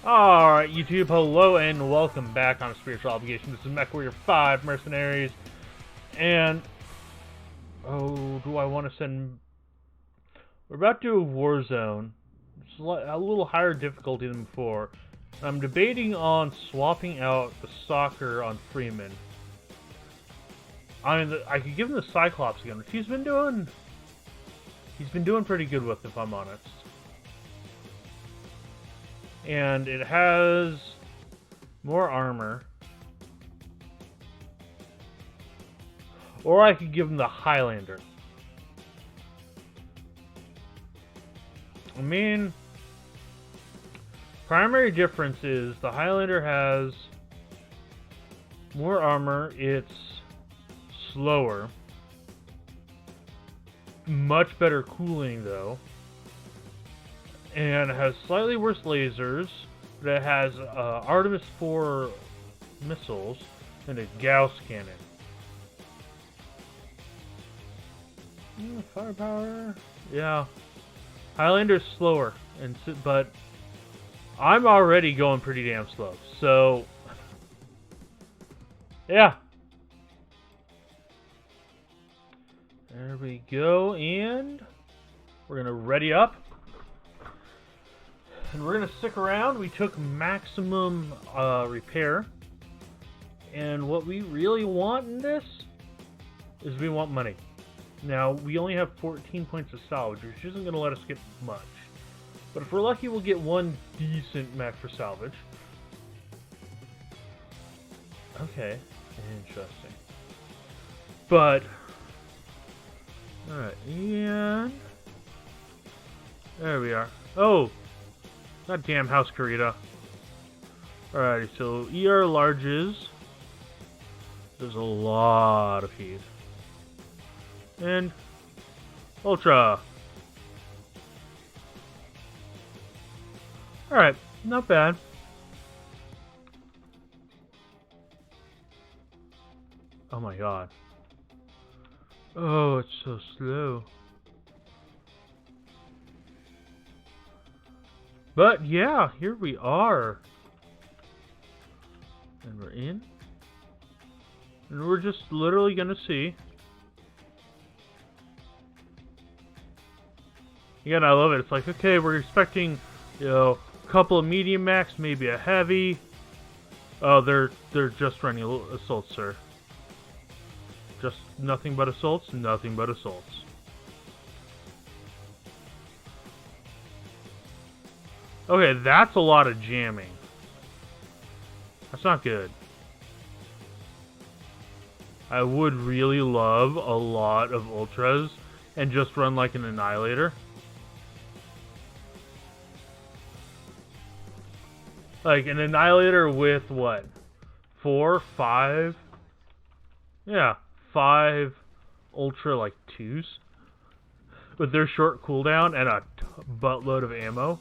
Alright, YouTube, hello and welcome back on Spiritual Obligation. This is Mechwarrior 5 Mercenaries. And, do I want to send... We're about to do a war zone. It's a little higher difficulty than before. I'm debating on swapping out the soccer on Freeman. I could give him the Cyclops again, which he's been doing pretty good with, if I'm honest. And it has more armor. Or I could give him the Highlander. I mean, primary difference is the Highlander has more armor, it's slower, much better cooling though, and has slightly worse lasers, but it has Artemis 4 missiles and a Gauss cannon. Firepower, yeah. Highlander's slower, but I'm already going pretty damn slow, so yeah. There we go, and we're gonna ready up. And we're going to stick around. We took maximum repair. And what we really want in this is we want money. Now, we only have 14 points of salvage, which isn't going to let us get much. But if we're lucky, we'll get one decent mech for salvage. Okay, interesting. But, alright, and there we are. Oh! God damn House Karita. Alrighty, so ER larges. There's a lot of heat. And Ultra. Alright, not bad. Oh my god. Oh, it's so slow. But yeah, here we are. And we're in. And we're just literally gonna see. Again, I love it. It's like, okay, we're expecting, you know, a couple of medium mechs, maybe a heavy. Oh, they're just running assaults, sir. Just nothing but assaults, nothing but assaults. Okay, that's a lot of jamming. That's not good. I would really love a lot of ultras and just run like an annihilator. Like an annihilator with what? 4, 5? Yeah, 5 ultra like 2s. With their short cooldown and a buttload of ammo.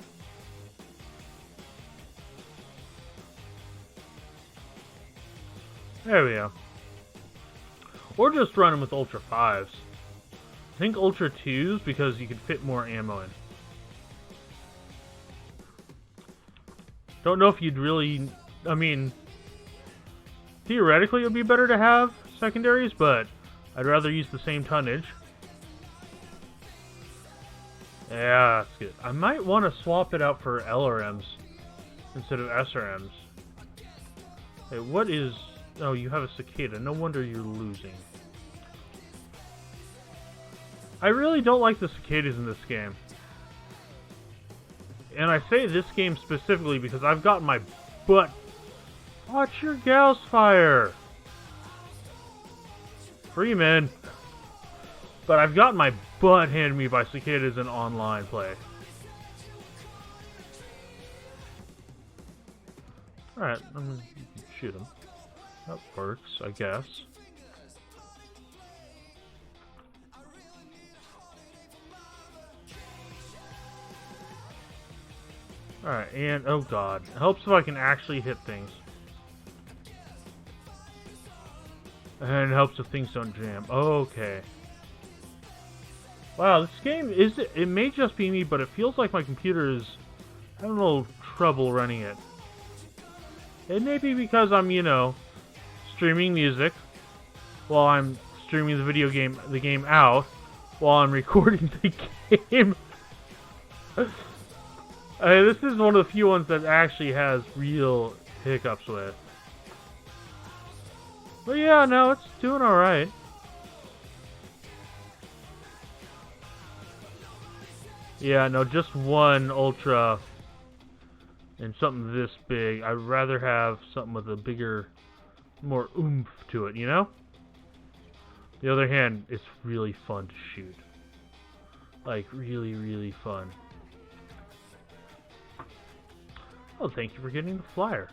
There we go. Or just run them with Ultra 5s. I think Ultra 2s because you can fit more ammo in. Don't know if you'd really... I mean... Theoretically it would be better to have secondaries, but I'd rather use the same tonnage. Yeah, that's good. I might want to swap it out for LRMs instead of SRMs. Hey, what is... Oh, you have a cicada. No wonder you're losing. I really don't like the cicadas in this game. And I say this game specifically because I've got my butt... Watch your Gauss fire! Freeman! But I've got my butt handed me by cicadas in online play. Alright, I'm gonna shoot him. That works, I guess. Alright, and oh god. It helps if I can actually hit things. And it helps if things don't jam. Okay. Wow, this game it may just be me, but it feels like my computer is having a little trouble running it. It may be because I'm, you know, streaming music while I'm streaming the game out while I'm recording the game. This is one of the few ones that actually has real hiccups with. But yeah, no, it's doing alright. Yeah, no, just one Ultra and something this big. I'd rather have something with a bigger, more oomph to it, you know? On the other hand, it's really fun to shoot. Like, really, really fun. Oh, thank you for getting the flyer.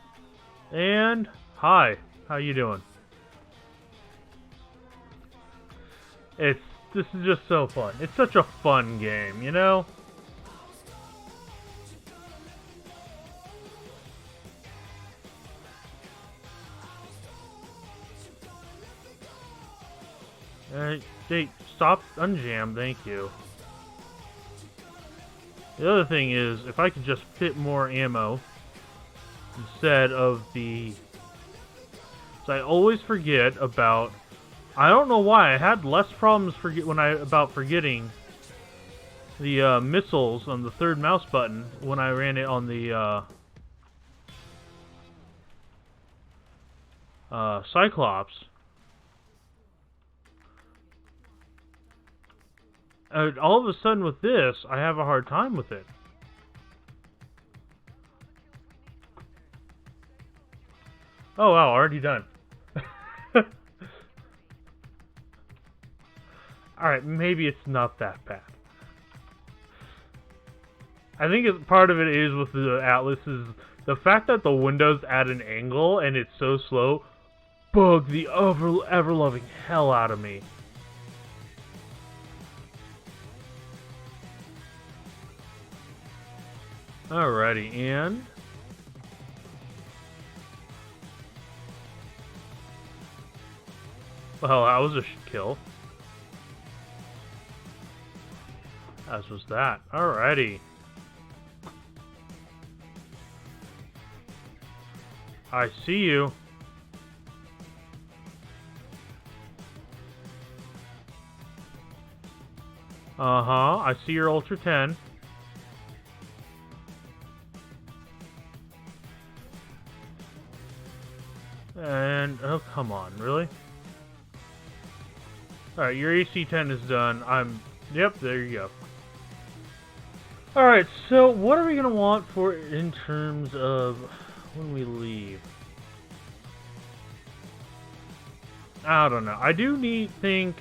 And, hi, how you doing? This is just so fun. It's such a fun game, you know? Hey, stop, unjam, thank you. The other thing is, if I could just fit more ammo instead of the... So I always forget about... I don't know why, I had less problems about forgetting the missiles on the third mouse button when I ran it on the Cyclops. All of a sudden with this, I have a hard time with it. Oh wow, already done. Alright, maybe it's not that bad. I think part of it is with the Atlas is the fact that the window's at an angle and it's so slow bugged the ever-loving hell out of me. Alrighty, and... Well, that was a kill. As was that. Alrighty. I see you. Uh-huh. I see your Ultra 10. And, oh, come on, really? Alright, your AC-10 is done. Yep, there you go. Alright, so what are we going to want for in terms of when we leave? I don't know. I do think...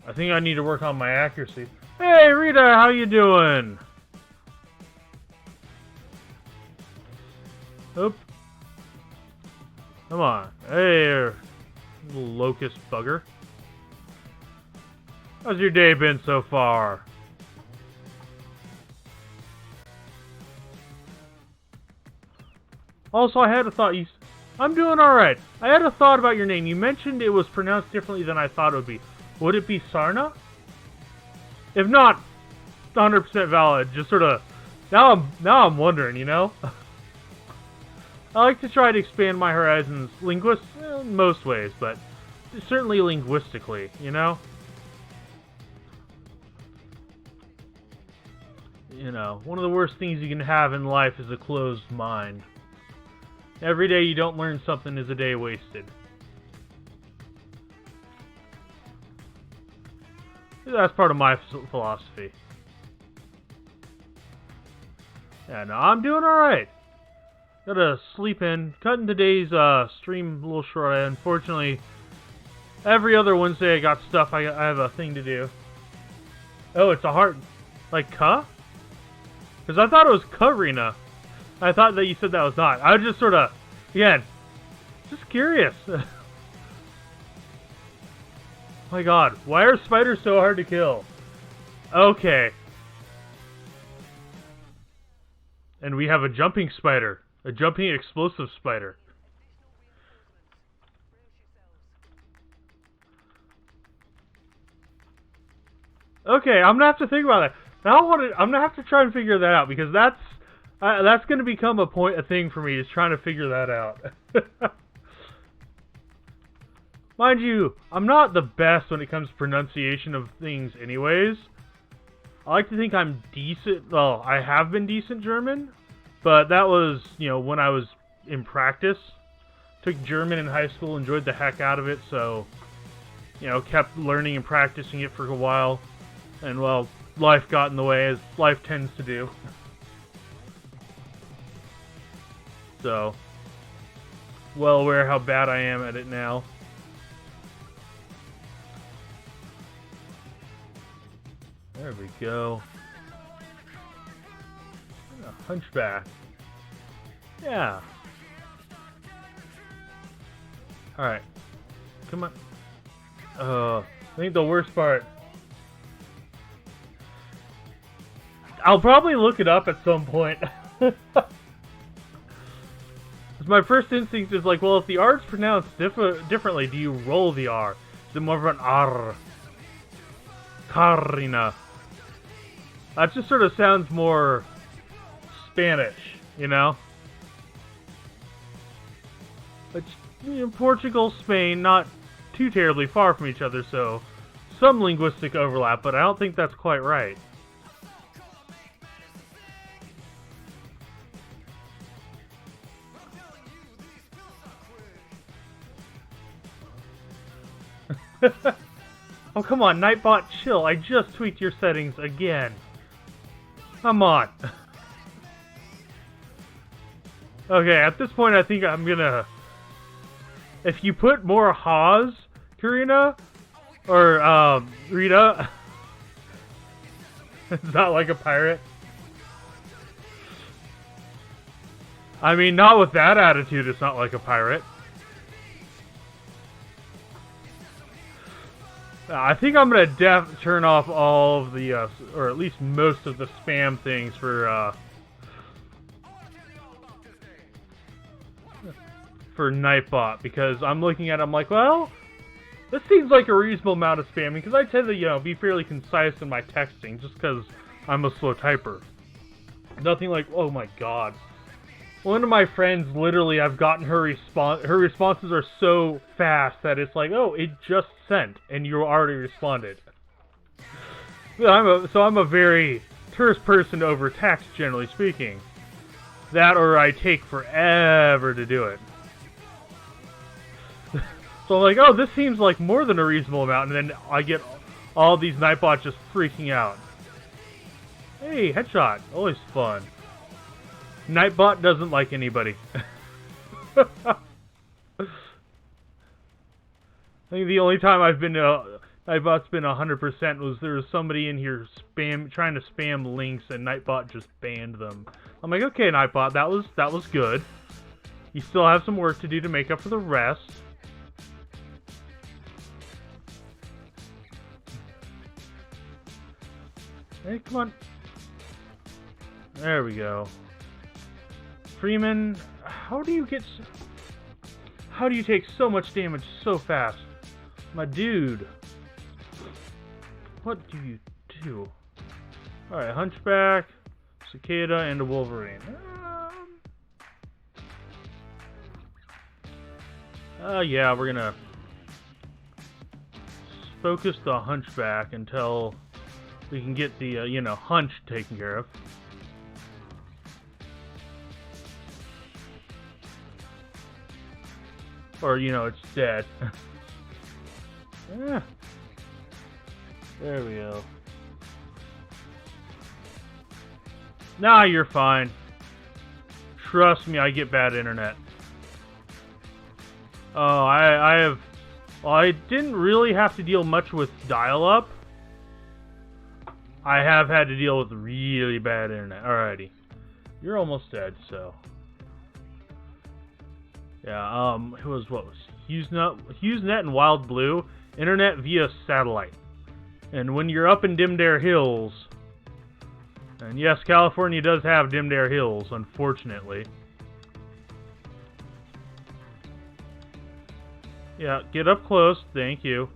I think I need to work on my accuracy. Hey, Rita, how you doing? Oop. Come on. Hey, little locust bugger. How's your day been so far? Also, I had a thought. I'm doing alright. I had a thought about your name. You mentioned it was pronounced differently than I thought it would be. Would it be Sarna? If not, 100% valid. Just sort of... Now I'm wondering, you know? I like to try to expand my horizons in most ways, but certainly linguistically, you know? You know, one of the worst things you can have in life is a closed mind. Every day you don't learn something is a day wasted. That's part of my philosophy. Yeah, no, I'm doing alright. Gotta sleep in. Cutting today's stream a little short. Unfortunately, every other Wednesday I got stuff. I have a thing to do. Oh, it's a heart. Like, Ka? Because I thought it was Karina. I thought that you said that was not. I was just sort of, again, just curious. My god, why are spiders so hard to kill? Okay. And we have a jumping spider. A jumping explosive spider. Okay, I'm gonna have to think about that. Now I'm gonna have to try and figure that out because that's gonna become a thing for me is trying to figure that out. Mind you, I'm not the best when it comes to pronunciation of things anyways. I like to think I'm decent. Well, I have been decent German, but that was, when I was in practice. Took German in high school, enjoyed the heck out of it, so, kept learning and practicing it for a while. And, well, life got in the way, as life tends to do. So, well aware how bad I am at it now. There we go. A hunchback. Yeah. Alright. Come on. I think the worst part... I'll probably look it up at some point. My first instinct is like, well, if the R is pronounced differently, do you roll the R? Is it more of an R? Carina. That just sort of sounds more Spanish, But, Portugal, Spain, not too terribly far from each other, so some linguistic overlap, but I don't think that's quite right. Oh, come on, Nightbot, chill. I just tweaked your settings again. Come on. Okay, at this point, I think I'm gonna... If you put more Haas, Karina, or, Rita... It's not like a pirate. I mean, not with that attitude, it's not like a pirate. I think I'm gonna turn off all of the, or at least most of the spam things for Nightbot, because I'm looking at it, I'm like, well, this seems like a reasonable amount of spamming, because I tend to, be fairly concise in my texting, just because I'm a slow typer. Nothing like, oh my god. One of my friends, literally, I've gotten her responses are so fast that it's like, oh, it just sent, and you already responded. So I'm a very terse person over text, generally speaking. That or I take forever to do it. So I'm like, oh, this seems like more than a reasonable amount, and then I get all these Nightbots just freaking out. Hey, headshot. Always fun. Nightbot doesn't like anybody. I think the only time I've been Nightbot's been 100% was there was somebody in here trying to spam links and Nightbot just banned them. I'm like, okay, Nightbot, that was good. You still have some work to do to make up for the rest. Hey, come on. There we go. Freeman, how do you take so much damage so fast? My dude. What do you do? Alright, Hunchback, Cicada, and a Wolverine. Yeah, we're gonna focus the Hunchback until we can get the, hunch taken care of. Or, it's dead. Yeah. There we go. Nah, you're fine. Trust me, I get bad internet. Oh, I didn't really have to deal much with dial-up. I have had to deal with really bad internet. Alrighty. You're almost dead, so... Yeah, what was HughesNet and Wild Blue, internet via satellite. And when you're up in Dimmed Air Hills, and yes, California does have Dimmed Air Hills, unfortunately. Yeah, get up close, thank you.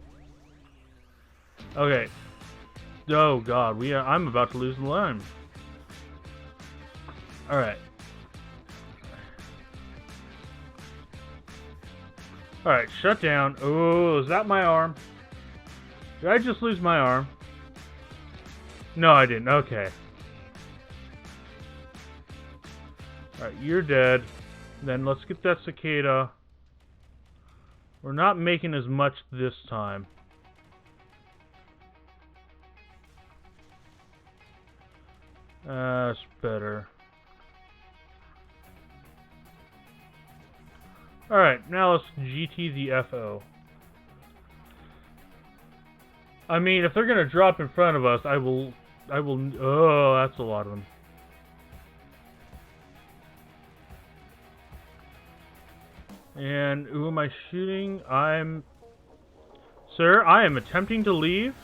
Okay. Oh god, I'm about to lose the line. Alright. Alright, shut down. Oh, is that my arm? Did I just lose my arm? No, I didn't. Okay. Alright, you're dead. Then let's get that cicada. We're not making as much this time. That's better. Alright, now let's GT the FO. I mean, if they're gonna drop in front of us, I will... Oh, that's a lot of them. And who am I shooting? Sir, I am attempting to leave.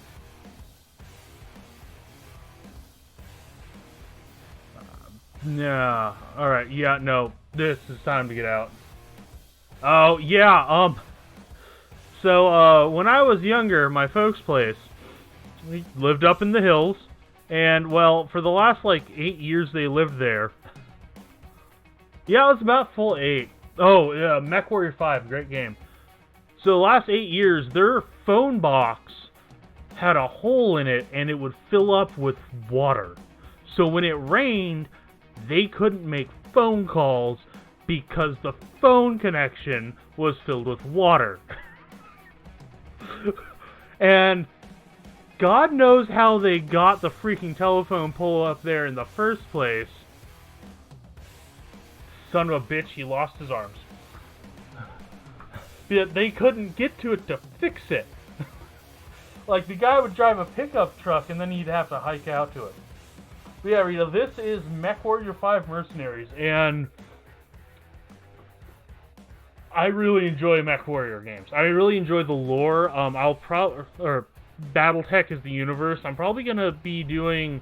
Nah. Alright, yeah, no. This is time to get out. Oh, yeah, So, when I was younger, my folks' place, we lived up in the hills. And, well, for the last, 8 years they lived there. Yeah, it was about full 8. Oh, yeah, Mechwarrior 5, great game. So the last 8 years, their phone box had a hole in it, and it would fill up with water. So when it rained, they couldn't make phone calls because the phone connection was filled with water. And God knows how they got the freaking telephone pole up there in the first place. Son of a bitch, he lost his arms. But they couldn't get to it to fix it. Like, the guy would drive a pickup truck and then he'd have to hike out to it. But yeah, Rita, this is Mechwarrior 5 Mercenaries, and I really enjoy Mechwarrior games. I really enjoy the lore. Battletech is the universe. I'm probably gonna be doing,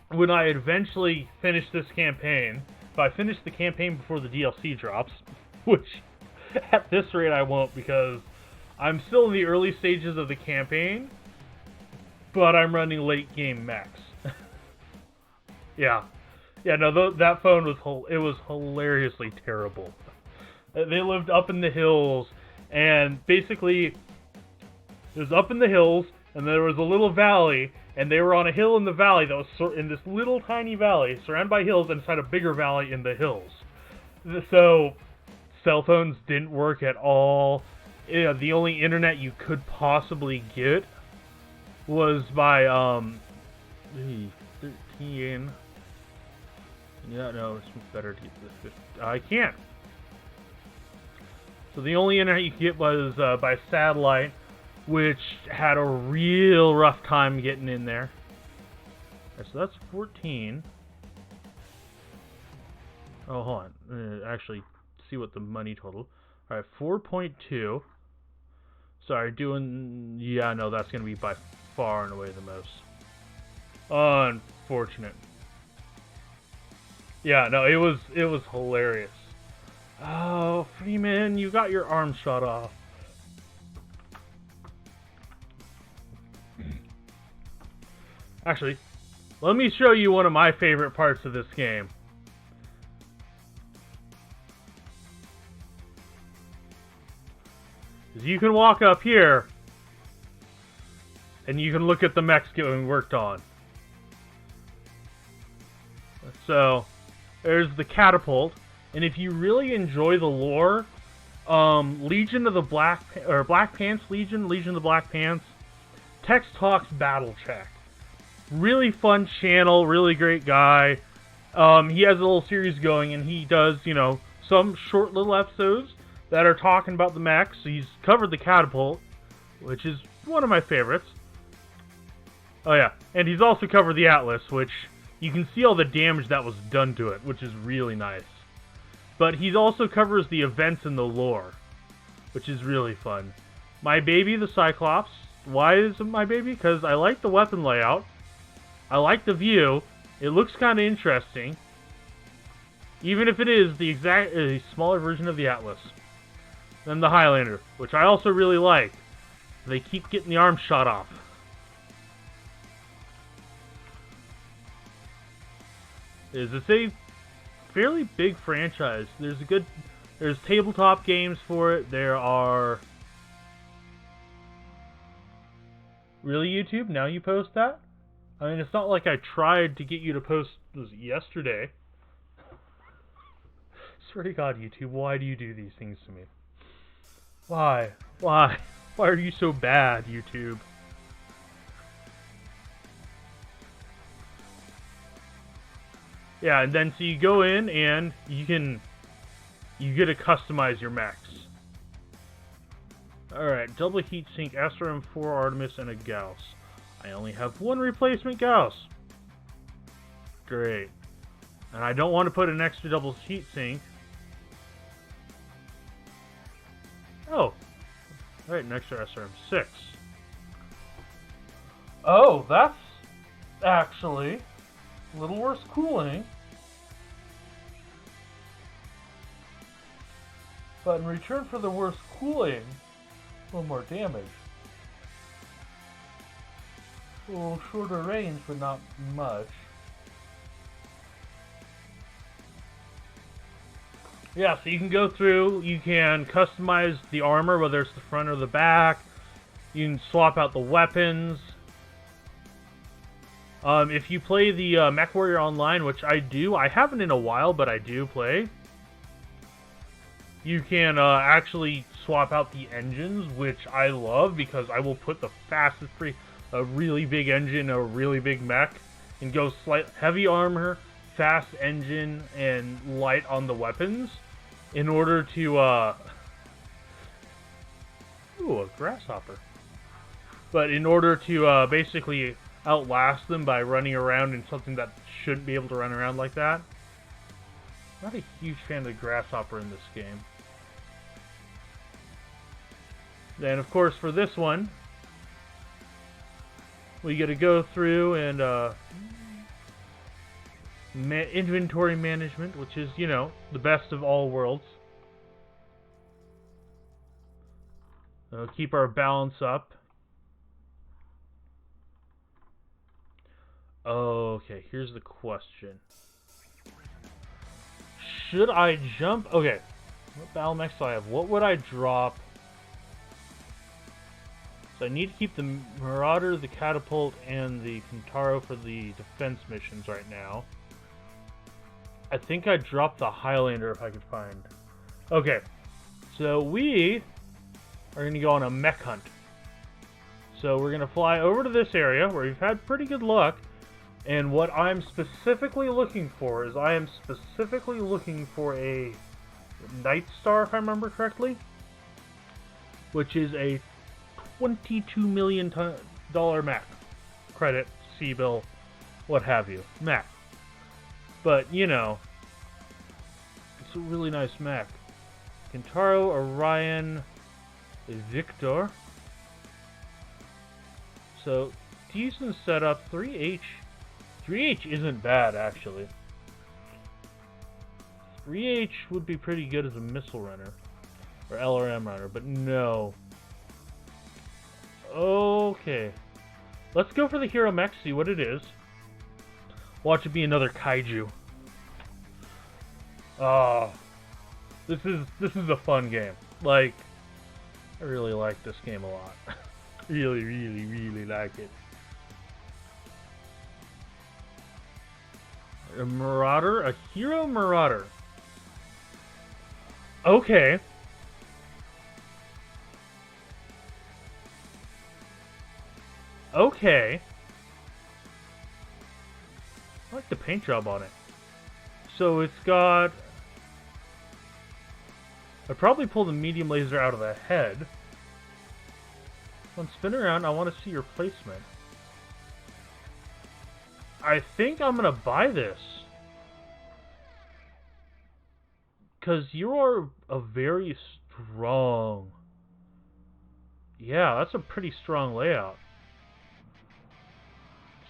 when I eventually finish this campaign, if I finish the campaign before the DLC drops, which at this rate I won't, because I'm still in the early stages of the campaign, but I'm running late game mechs. Yeah, no, that phone was hilariously terrible. They lived up in the hills, and basically, it was up in the hills, and there was a little valley, and they were on a hill in the valley that was in this little tiny valley, surrounded by hills, inside a bigger valley in the hills. So, cell phones didn't work at all. The only internet you could possibly get was by, 13... Yeah, no, it's better to get this. I can't. So the only internet you could get was by satellite, which had a real rough time getting in there. Right, so that's 14. Oh, hold on. Actually, see what the money total. All right, 4.2. Sorry, yeah, no, that's going to be by far and away the most. Unfortunate. Yeah, no, it was hilarious. Oh, Freeman, you got your arm shot off. Actually, let me show you one of my favorite parts of this game. You can walk up here, and you can look at the mechs getting worked on. So, there's the catapult, and if you really enjoy the lore, Legion of the Black Pants Legion of the Black Pants, Tex Talks Battle Check. Really fun channel, really great guy. He has a little series going, and he does, some short little episodes that are talking about the mechs. He's covered the catapult, which is one of my favorites. Oh yeah, and he's also covered the Atlas, which you can see all the damage that was done to it, which is really nice. But he also covers the events in the lore, which is really fun. My baby, the Cyclops. Why is it my baby? Because I like the weapon layout. I like the view. It looks kind of interesting. Even if it is the exact smaller version of the Atlas. Then the Highlander, which I also really like. They keep getting the arm shot off. is it's a fairly big franchise. There's tabletop games for it. There are... Really, YouTube? Now you post that? I mean, it's not like I tried to get you to post this yesterday. Swear to God, YouTube, why do you do these things to me? Why? Why? Why are you so bad, YouTube? Yeah, and then so you go in and you get to customize your mechs. Alright, double heatsink, SRM4 Artemis, and a Gauss. I only have one replacement Gauss. Great. And I don't want to put an extra double heatsink. Oh. Alright, an extra SRM6. Oh, that's actually a little worse cooling. But in return for the worse cooling, a little more damage. A little shorter range, but not much. Yeah, so you can go through, you can customize the armor, whether it's the front or the back. You can swap out the weapons. If you play the Mechwarrior Online, which I do, I haven't in a while, but I do play, you can actually swap out the engines, which I love, because I will put the fastest a really big engine, a really big mech, and go heavy armor, fast engine, and light on the weapons, in order to, ooh, a grasshopper. But in order to basically outlast them by running around in something that shouldn't be able to run around like that. Not a huge fan of the grasshopper in this game. Then, of course, for this one, we get to go through and inventory management, which is, you know, the best of all worlds. Keep our balance up. Okay, here's the question. Should I jump? Okay, what battle mechs do I have? What would I drop? So I need to keep the Marauder, the Catapult, and the Kintaro for the defense missions right now. I think I'd drop the Highlander if I could find. Okay, so we are going to go on a mech hunt. So we're going to fly over to this area where we've had pretty good luck. And what I'm specifically looking for is I am specifically looking for a Night Star, if I remember correctly, which is a $22 million mech. Credit, C-bill, what have you. Mech. But, you know, it's a really nice mech. Kintaro, Orion, Victor. So, decent setup. 3H. 3H isn't bad, actually. 3H would be pretty good as a missile runner. Or LRM runner, but no. Okay. Let's go for the Hero Mech, see what it is. Watch it be another kaiju. This is a fun game. Like, I really like this game a lot. Really, really, really like it. A Marauder? A Hero Marauder. Okay. Okay. I like the paint job on it. So it's got... I'd probably pull the medium laser out of the head. When spin around, I want to see your placement. I think I'm gonna buy this. Because you are a very strong... Yeah, that's a pretty strong layout.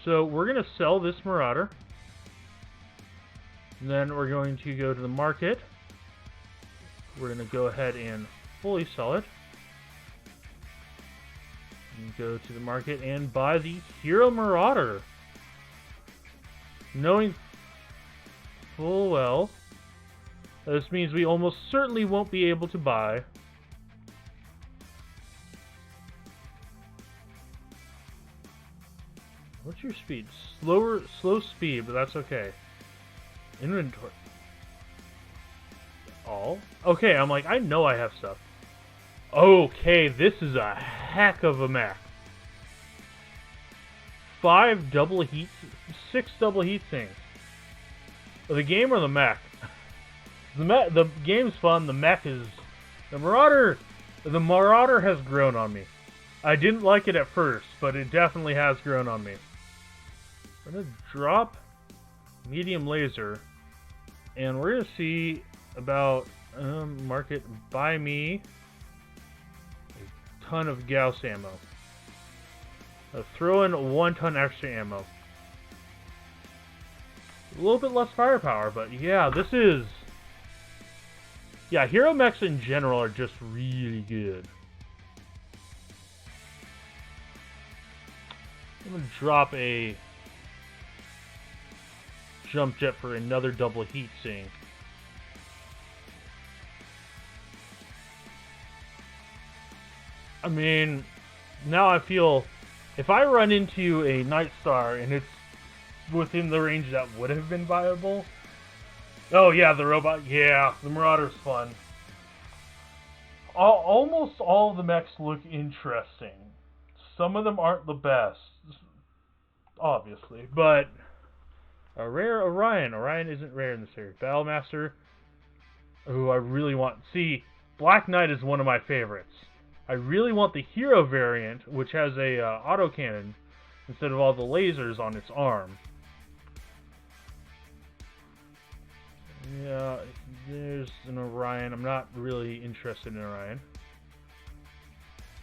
So we're gonna sell this Marauder. And then we're going to go to the market. We're gonna go ahead and fully sell it. And go to the market and buy the Hero Marauder. Knowing full well. This means we almost certainly won't be able to buy. What's your speed? Slow speed, but that's okay. Inventory. All? Okay, I'm like, I know I have stuff. Okay, this is a heck of a mech. 6 double heat sinks. The game or the mech? The game's fun, the mech is... The Marauder has grown on me. I didn't like it at first, but it definitely has grown on me. We're going to drop medium laser, and we're going to see about market buy me a ton of Gauss ammo. Throw in 1 ton extra ammo. A little bit less firepower, but yeah, this is... Yeah, hero mechs in general are just really good. I'm going to drop a jump jet for another double heat sink. I mean, now I feel if I run into a Night Star and it's within the range that would have been viable. Oh yeah, the robot. Yeah, the Marauder's fun. Almost all of the mechs look interesting. Some of them aren't the best, obviously, but a rare Orion. Orion isn't rare in this area. Battlemaster. Who I really want. See, Black Knight is one of my favorites. I really want the hero variant, which has a autocannon instead of all the lasers on its arm. Yeah, there's an Orion. I'm not really interested in Orion.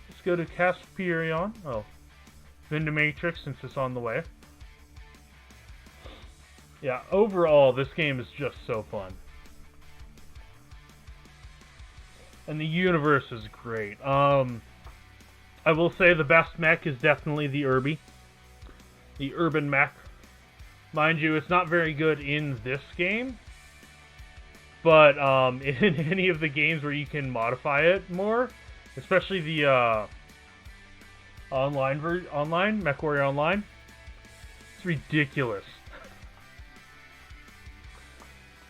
Let's go to Casperion. Oh, Matrix since it's on the way. Yeah, overall, this game is just so fun. And the universe is great. I will say the best mech is definitely the Urbi. The Urban mech. Mind you, it's not very good in this game. But in any of the games where you can modify it more, especially the online Mechwarrior Online, it's ridiculous.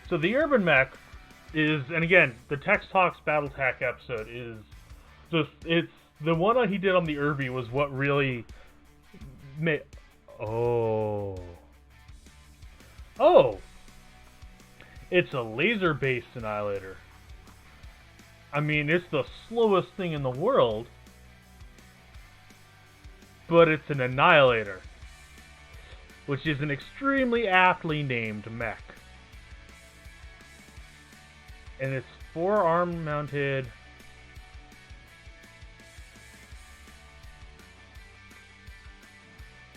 So the Urban mech is, and again, the Tex Talks Battletech episode is just, it's the one he did on the Urbi was what really made. Oh, it's a laser-based annihilator. I mean, it's the slowest thing in the world, but it's an annihilator, which is an extremely aptly named mech. And it's 4-arm mounted.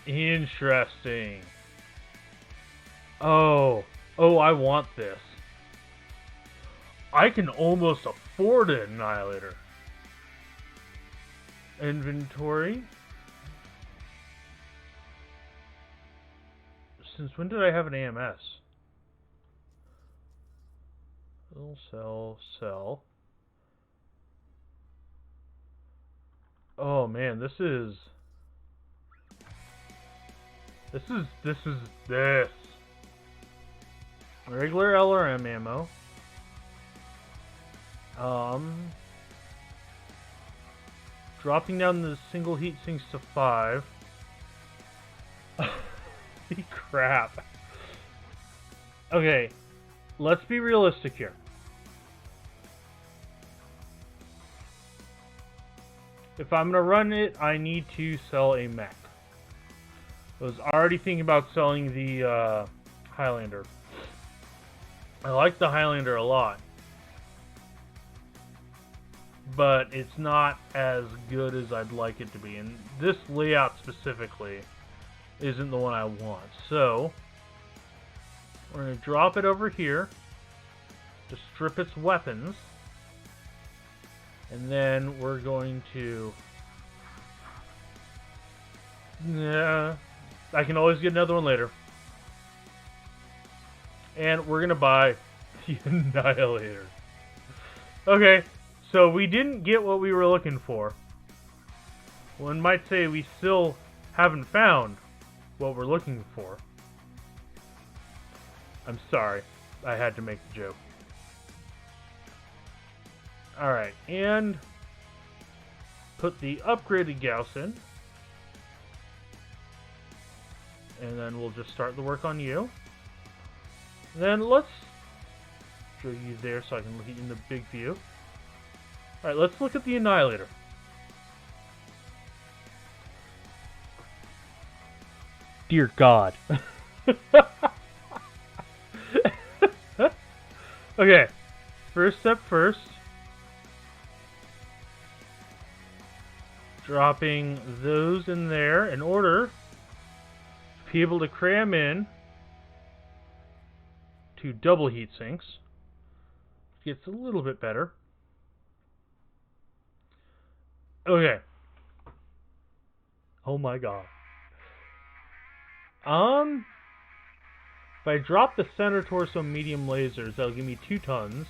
Interesting. Oh, I want this. I can almost afford an annihilator. Inventory. Since when did I have an AMS? Sell. Oh man, this. Regular LRM ammo. Dropping down the single heat sinks to 5. Crap. Okay, let's be realistic here. If I'm gonna run it, I need to sell a mech. I was already thinking about selling the Highlander. I like the Highlander a lot, but it's not as good as I'd like it to be. And this layout specifically isn't the one I want. So we're going to drop it over here to strip its weapons. And then we're going to... Yeah, I can always get another one later. And we're going to buy the Annihilator. Okay, so we didn't get what we were looking for. One might say we still haven't found what we're looking for. I'm sorry. I had to make the joke. Alright, and put the upgraded Gauss in. And then we'll just start the work on you. Then let's show you there so I can look at you in the big view. Alright, let's look at the Annihilator. Dear God. Okay, first step first. Dropping those in there in order to be able to cram in 2 double heat sinks. Gets a little bit better. Okay. Oh my God. If I drop the center torso medium lasers, that'll give me 2 tons.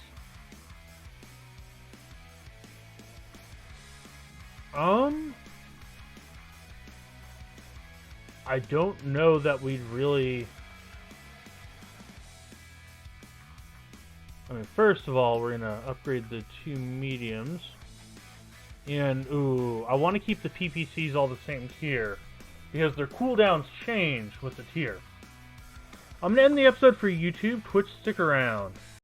I don't know that we'd really... I mean, first of all, we're gonna upgrade the 2 mediums. And, ooh, I want to keep the PPCs all the same tier, because their cooldowns change with the tier. I'm going to end the episode for YouTube. Twitch, stick around.